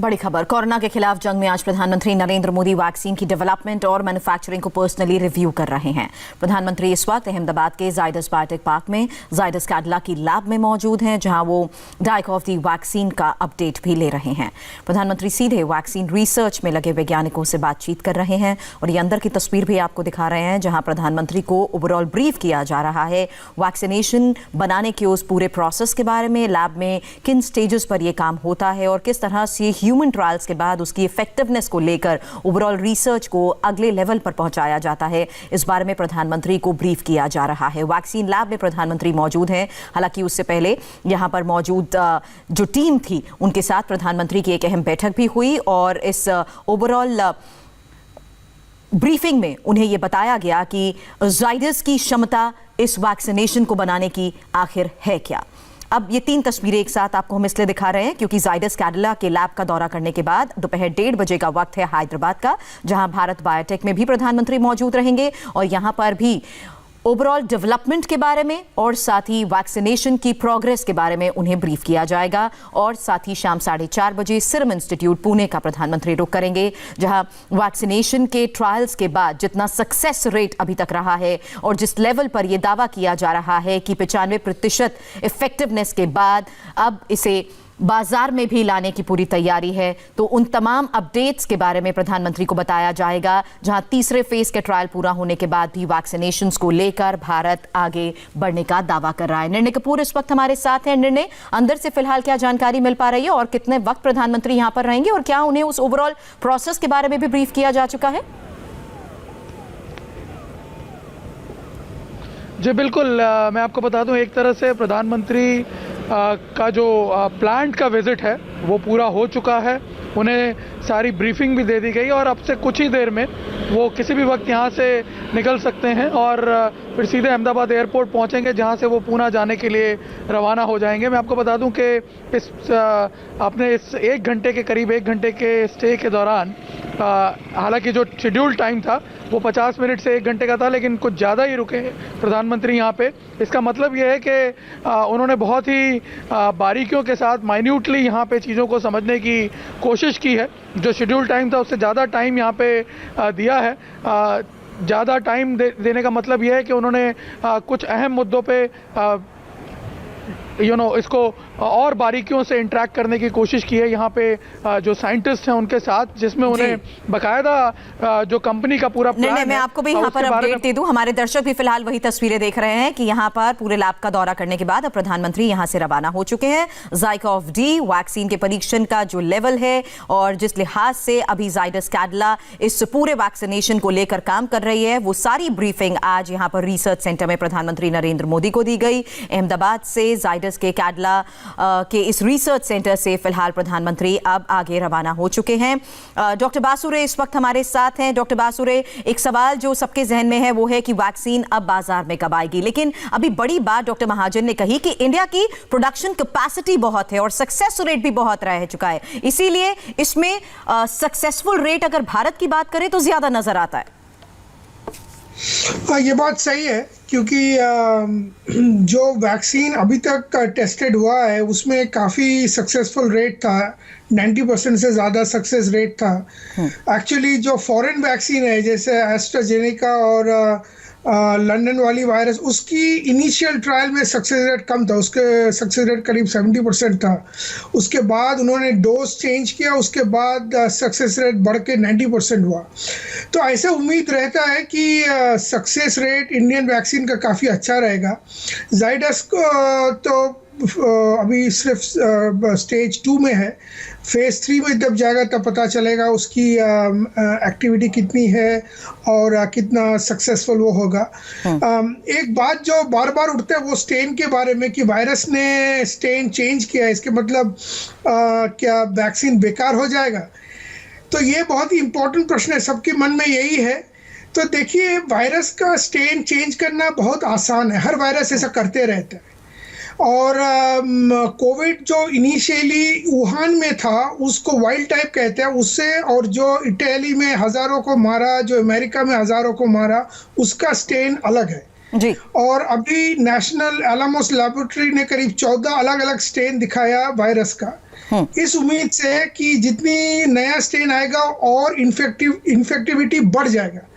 बड़ी खबर। कोरोना के खिलाफ जंग में आज प्रधानमंत्री नरेंद्र मोदी वैक्सीन की डेवलपमेंट और मैन्युफैक्चरिंग को पर्सनली रिव्यू कर रहे हैं। प्रधानमंत्री इस वक्त अहमदाबाद के जायडस बायोटेक पार्क में जायडस कैडिला की लैब में मौजूद हैं, जहां वो डाइकोव दी वैक्सीन का अपडेट भी ले रहे हैं। प्रधानमंत्री सीधे वैक्सीन रिसर्च में लगे वैज्ञानिकों से बातचीत कर रहे हैं और ये अंदर की तस्वीर भी आपको दिखा रहे हैं, जहां प्रधानमंत्री को ओवरऑल ब्रीफ किया जा रहा है वैक्सीनेशन बनाने के उस पूरे प्रोसेस के बारे में, लैब में किन स्टेजेस पर यह काम होता है और किस तरह से ह्यूमन ट्रायल्स के बाद उसकी इफेक्टिवनेस को लेकर ओवरऑल रिसर्च को अगले लेवल पर पहुंचाया जाता है। इस बारे में प्रधानमंत्री को ब्रीफ किया जा रहा है। वैक्सीन लैब में प्रधानमंत्री मौजूद हैं। हालांकि उससे पहले यहां पर मौजूद जो टीम थी उनके साथ प्रधानमंत्री की एक अहम बैठक भी हुई और इस ओवरऑल ब्रीफिंग में उन्हें यह बताया गया कि जायडस की क्षमता इस वैक्सीनेशन को बनाने की आखिर है क्या। अब ये तीन तस्वीरें एक साथ आपको हम इसलिए दिखा रहे हैं क्योंकि जायडस कैडिला के लैब का दौरा करने के बाद दोपहर 1:30 बजे का वक्त है हैदराबाद का, जहां भारत बायोटेक में भी प्रधानमंत्री मौजूद रहेंगे और यहां पर भी ओवरऑल डेवलपमेंट के बारे में और साथ ही वैक्सीनेशन की प्रोग्रेस के बारे में उन्हें ब्रीफ किया जाएगा। और साथ ही शाम 4:30 बजे सीरम इंस्टीट्यूट पुणे का प्रधानमंत्री रुख करेंगे, जहां वैक्सीनेशन के ट्रायल्स के बाद जितना सक्सेस रेट अभी तक रहा है और जिस लेवल पर यह दावा किया जा रहा है कि 95% इफेक्टिवनेस के बाद अब इसे बाजार में भी लाने की पूरी तैयारी है, तो उन तमाम अपडेट्स के बारे में प्रधानमंत्री को बताया जाएगा। जहां तीसरे फेज के ट्रायल पूरा होने के बाद भी वैक्सीनेशंस को लेकर भारत आगे बढ़ने का दावा कर रहा है। निर्णय कपूर इस वक्त हमारे साथ हैं। निर्णय, अंदर से फिलहाल क्या जानकारी मिल पा रही है और कितने वक्त प्रधानमंत्री यहां पर रहेंगे और क्या उन्हें उस ओवरऑल प्रोसेस के बारे में भी ब्रीफ किया जा चुका है? जी बिल्कुल, मैं आपको बता दूं, एक तरह से प्रधानमंत्री का जो प्लांट का विजिट है वो पूरा हो चुका है। उन्हें सारी ब्रीफिंग भी दे दी गई और अब से कुछ ही देर में वो किसी भी वक्त यहाँ से निकल सकते हैं और फिर सीधे अहमदाबाद एयरपोर्ट पहुँचेंगे, जहाँ से वो पूना जाने के लिए रवाना हो जाएंगे। मैं आपको बता दूं कि अपने इस 1 घंटे के करीब 1 घंटे के स्टे के दौरान हालांकि जो शेड्यूल टाइम था वो 50 मिनट से 1 घंटे का था, लेकिन कुछ ज़्यादा ही रुके प्रधानमंत्री यहाँ पे। इसका मतलब ये है कि उन्होंने बहुत ही बारीकियों के साथ माइन्यूटली यहाँ पे चीज़ों को समझने की कोशिश की है। जो शेड्यूल टाइम था उससे ज़्यादा टाइम यहाँ पे दिया है। ज़्यादा टाइम देने का मतलब यह है कि उन्होंने कुछ अहम मुद्दों पे इसको और बारीकियों से इंटरेक्ट करने की कोशिश की है यहाँ पे जो साइंटिस्ट हैं उनके साथ, जिसमें उन्हें बकायदा जो कंपनी का पूरा प्लान है। मैं आपको भी यहाँ पर अपडेट दे दूं, हमारे दर्शक भी फिलहाल वही तस्वीरें देख रहे हैं कि यहाँ पर पूरे लैब का दौरा करने के बाद अब प्रधानमंत्री यहाँ से रवाना हो चुके हैं। जाइकोव डी वैक्सीन के परीक्षण का जो लेवल है और जिस लिहाज से अभी जायडस कैडिला इस पूरे वैक्सीनेशन को लेकर काम कर रही है, वो सारी ब्रीफिंग आज यहाँ पर रिसर्च सेंटर में प्रधानमंत्री नरेंद्र मोदी को दी गई। अहमदाबाद से जायडस के कैडिला के इस रिसर्च सेंटर से फिलहाल प्रधानमंत्री अब आगे रवाना हो चुके हैं। डॉक्टर बासुरे इस वक्त हमारे साथ हैं। डॉक्टर बासुरे, एक सवाल जो सबके जहन में है वो है कि वैक्सीन अब बाजार में कब आएगी, लेकिन अभी बड़ी बात डॉक्टर महाजन ने कही कि इंडिया की प्रोडक्शन कैपेसिटी बहुत है और सक्सेस रेट भी बहुत रह चुका है, इसीलिए इसमें सक्सेसफुल रेट अगर भारत की बात करें तो ज्यादा नजर आता है। ये बात सही है क्योंकि जो वैक्सीन अभी तक टेस्टेड हुआ है उसमें काफ़ी सक्सेसफुल रेट था, 90% से ज़्यादा सक्सेस रेट था। एक्चुअली जो फॉरेन वैक्सीन है जैसे एस्ट्राजेनेका और लंदन वाली वायरस, उसकी इनिशियल ट्रायल में सक्सेस रेट कम था, उसके सक्सेस रेट करीब 70% था। उसके बाद उन्होंने डोज चेंज किया, उसके बाद सक्सेस रेट बढ़ के 90% हुआ। तो ऐसे उम्मीद रहता है कि सक्सेस रेट इंडियन वैक्सीन का काफ़ी अच्छा रहेगा। जायडस को तो अभी सिर्फ स्टेज 2 में है, फेज़ 3 में जब जाएगा तब पता चलेगा उसकी एक्टिविटी कितनी है और कितना सक्सेसफुल वो होगा। एक बात जो बार बार उठता है वो स्टेन के बारे में कि वायरस ने स्टेन चेंज किया है, इसके मतलब क्या वैक्सीन बेकार हो जाएगा? तो ये बहुत ही इम्पोर्टेंट प्रश्न है, सबके मन में यही है। तो देखिए, वायरस का स्टेन चेंज करना बहुत आसान है, हर वायरस ऐसा करते रहता है। और कोविड जो इनिशियली वुहान में था उसको वाइल्ड टाइप कहते हैं, उससे और जो इटली में हज़ारों को मारा, जो अमेरिका में हज़ारों को मारा, उसका स्टेन अलग है। जी। और अभी नेशनल एलामोस लैबोरेटरी ने करीब 14 अलग अलग स्ट्रेन दिखाया वायरस का। इस उम्मीद से कि जितनी नया स्ट्रेन आएगा और इन्फेक्टिविटी बढ़ जाएगा,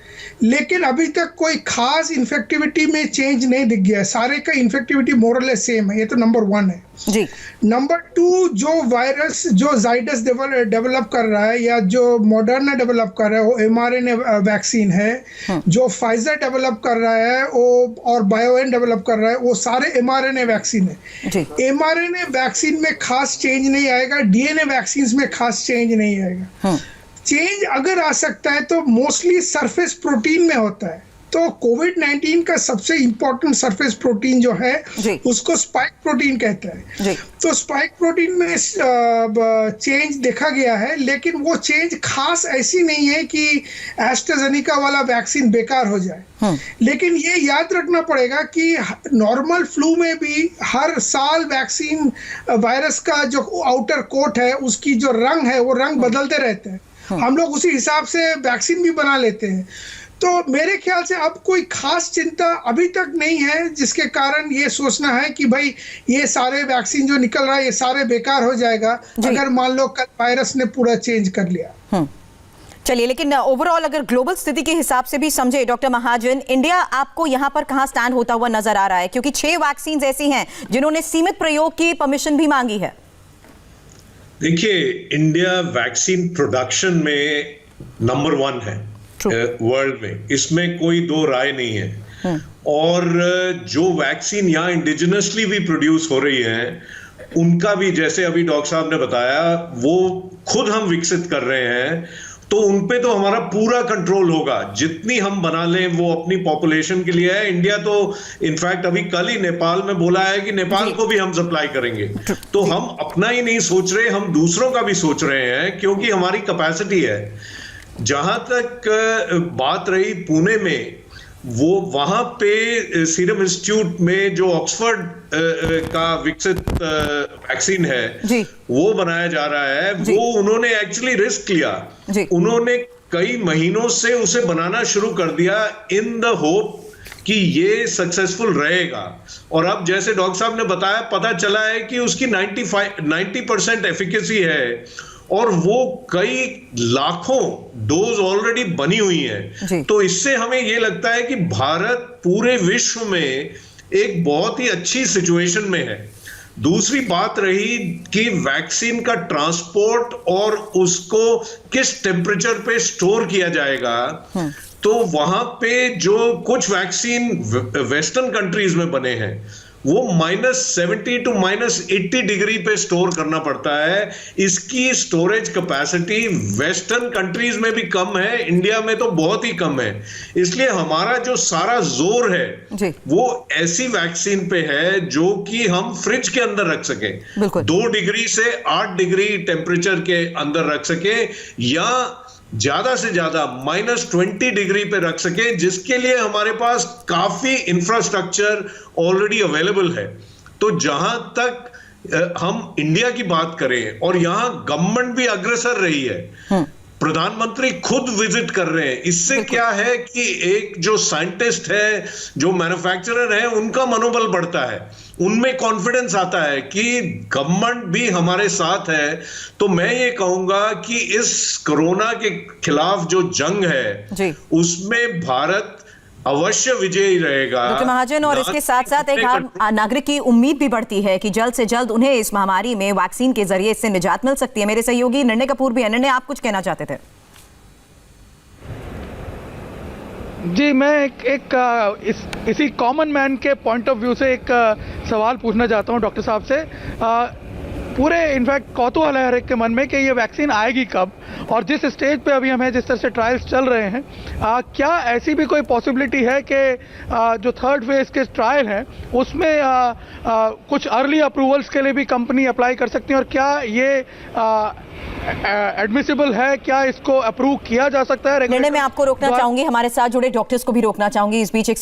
लेकिन अभी तक कोई खास इन्फेक्टिविटी में चेंज नहीं दिख गया है। सारे का इन्फेक्टिविटी मोरलेस सेम है। ये तो नंबर 1 है। जी। नंबर 2, जो वायरस जो जाइडस डेवलप कर रहा है या जो मॉडर्ना डेवलप कर रहा है वो mRNA वैक्सीन है। जो फाइजर डेवलप कर रहा है वो और बायोएन डेवलप कर रहा है वो सारे mRNA वैक्सीन है। mRNA वैक्सीन में खास चेंज नहीं आएगा, DNA वैक्सीन में खास चेंज नहीं आएगा। चेंज अगर आ सकता है तो मोस्टली सरफेस प्रोटीन में होता है। तो कोविड-19 का सबसे इंपॉर्टेंट सरफेस प्रोटीन जो है उसको स्पाइक प्रोटीन कहते हैं। तो स्पाइक प्रोटीन में चेंज देखा गया है, लेकिन वो चेंज खास ऐसी नहीं है कि एस्ट्राजेनेका वाला वैक्सीन बेकार हो जाए। लेकिन ये याद रखना पड़ेगा कि नॉर्मल फ्लू में भी हर साल वैक्सीन वायरस का जो आउटर कोट है उसकी जो रंग है वो रंग बदलते रहते हैं। हम लोग उसी हिसाब से वैक्सीन भी बना लेते हैं। तो मेरे ख्याल से अब कोई खास चिंता अभी तक नहीं है जिसके कारण ये सोचना है कि भाई ये सारे वैक्सीन जो निकल रहा है ये सारे बेकार हो जाएगा अगर मान लो कल वायरस ने पूरा चेंज कर लिया। चलिए, लेकिन ओवरऑल अगर ग्लोबल स्थिति के हिसाब से भी समझे डॉक्टर महाजन, इंडिया आपको यहाँ पर कहाँ स्टैंड होता हुआ नजर आ रहा है? क्योंकि 6 वैक्सीन ऐसी हैं जिन्होंने सीमित प्रयोग की परमिशन भी मांगी है। देखिए, इंडिया वैक्सीन प्रोडक्शन में नंबर 1 है वर्ल्ड में, इसमें कोई दो राय नहीं है। और जो वैक्सीन यहाँ इंडिजिनसली भी प्रोड्यूस हो रही है उनका भी, जैसे अभी डॉक्टर साहब ने बताया, वो खुद हम विकसित कर रहे हैं, तो उनपे तो हमारा पूरा कंट्रोल होगा। जितनी हम बना लें वो अपनी पॉपुलेशन के लिए है। इंडिया तो इनफैक्ट अभी कल ही नेपाल में बोला है कि नेपाल को भी हम सप्लाई करेंगे। तो हम अपना ही नहीं सोच रहे, हम दूसरों का भी सोच रहे हैं, क्योंकि हमारी कैपेसिटी है। जहां तक बात रही पुणे में, वो वहां पे सीरम इंस्टीट्यूट में जो ऑक्सफोर्ड का विकसित वैक्सीन है वो बनाया जा रहा है। वो उन्होंने एक्चुअली रिस्क लिया, उन्होंने कई महीनों से उसे बनाना शुरू कर दिया इन द होप कि ये सक्सेसफुल रहेगा। और अब जैसे डॉक्टर साहब ने बताया, पता चला है कि उसकी 90% एफिकेसी है और वो कई लाखों डोज ऑलरेडी बनी हुई है। तो इससे हमें ये लगता है कि भारत पूरे विश्व में एक बहुत ही अच्छी सिचुएशन में है। दूसरी बात रही कि वैक्सीन का ट्रांसपोर्ट और उसको किस टेम्परेचर पे स्टोर किया जाएगा, तो वहां पे जो कुछ वैक्सीन वेस्टर्न कंट्रीज में बने हैं वो -70 to -80 डिग्री पे स्टोर करना पड़ता है। इसकी स्टोरेज कैपेसिटी वेस्टर्न कंट्रीज में भी कम है, इंडिया में तो बहुत ही कम है। इसलिए हमारा जो सारा जोर है वो ऐसी वैक्सीन पे है जो कि हम फ्रिज के अंदर रख सके, 2 डिग्री से 8 डिग्री टेम्परेचर के अंदर रख सके, या ज्यादा से ज्यादा -20 डिग्री पे रख सके, जिसके लिए हमारे पास काफी इंफ्रास्ट्रक्चर ऑलरेडी अवेलेबल है। तो जहां तक हम इंडिया की बात करें, और यहां गवर्नमेंट भी अग्रसर रही है, प्रधानमंत्री खुद विजिट कर रहे हैं। इससे क्या है कि एक जो साइंटिस्ट है, जो मैन्युफैक्चरर है, उनका मनोबल बढ़ता है, उनमें कॉन्फिडेंस आता है कि गवर्नमेंट भी हमारे साथ है। तो मैं ये कहूंगा कि इस कोरोना के खिलाफ जो जंग है उसमें भारत अवश्य विजयी रहेगा। डॉक्टर महाजन, और इसके साथ साथ एक आम नागरिक की उम्मीद भी बढ़ती है कि जल्द से जल्द उन्हें इस महामारी में वैक्सीन के जरिए इससे निजात मिल सकती है। मेरे सहयोगी निर्णय कपूर भी है। निर्णय, आप कुछ कहना चाहते थे? जी, मैं इसी कॉमन मैन के पॉइंट ऑफ व्यू से एक सवाल पूछना चाहता हूं डॉक्टर साहब से। पूरे इनफैक्ट कौतूहल है हर एक के मन में कि ये वैक्सीन आएगी कब, और जिस स्टेज पे अभी हम हैं, जिस तरह से ट्रायल्स चल रहे हैं, क्या ऐसी भी कोई पॉसिबिलिटी है कि जो 3rd फेज के ट्रायल हैं उसमें कुछ अर्ली अप्रूवल्स के लिए भी कंपनी अप्लाई कर सकती है, और क्या ये एडमिसिबल है, क्या इसको अप्रूव किया जा सकता है? निर्णय में आपको रोकना चाहूंगी, हमारे साथ जुड़े डॉक्टर्स को भी रोकना चाहूंगी। इस बीच एक